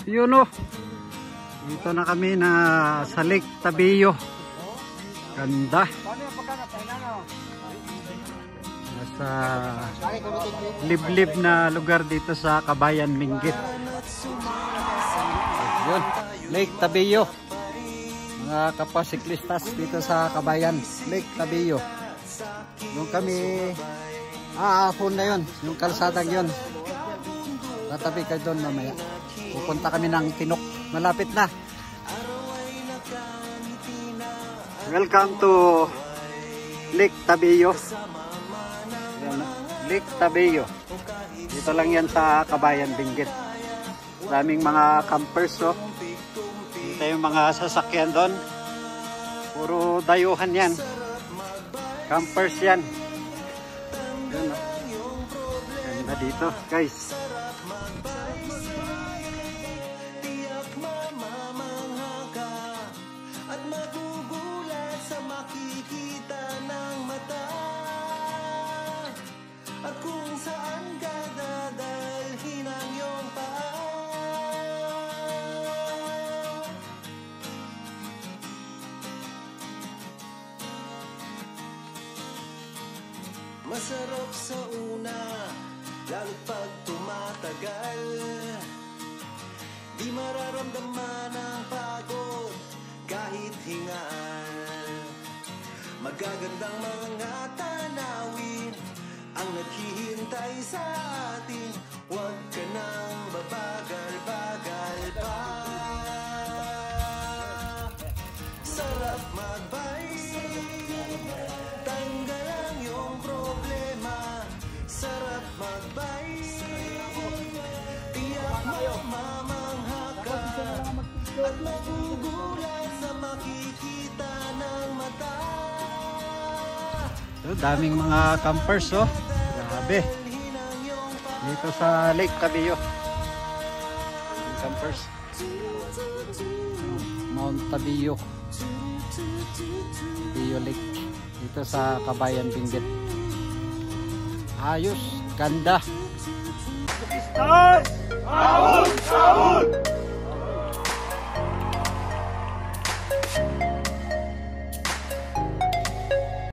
Yun o. Dito na kami na sa Lake Tabiyo. Ganda. Nasa liblib na lugar dito sa Kabayan Benguet. Yun, Lake Tabiyo. Mga kapasiklistas dito sa Kabayan, Lake Tabiyo. Doon kami aahon na yun, yung kalsadang yun. Tatabi ka doon mamaya. Pupunta kami ng Tinok. Malapit na. Welcome to Lake Tabiyo. Lake Tabiyo. Dito lang yan sa Kabayan Benguet. Daming mga campers, oh. Dito yung mga sasakyan doon. Puro dayuhan yan. Campers yan. Yun, oh. Ganda dito, guys. At kung saan ka dadalhin ang iyong paa. Masarap sa una, lalo't pag tumatagal. Di mararamdaman ang pagod kahit hingal. Magagandang mga tanawin ang naghihintay sa atin. Huwag ka nang babagal-bagal pa. Sarap mag-bike, tanggal ang iyong problema. Sarap mag-bike, tiyak mamamangha ka. At magugulat sa makikita ng mata. So, daming mga campers, oh. Grabe. Dito sa Lake Tabiyo. Campers. Mount Tabiyo. Tabiyo Lake. Dito sa Kabayan Benguet. Ayos. Ganda. Start! Ahon! Ahon!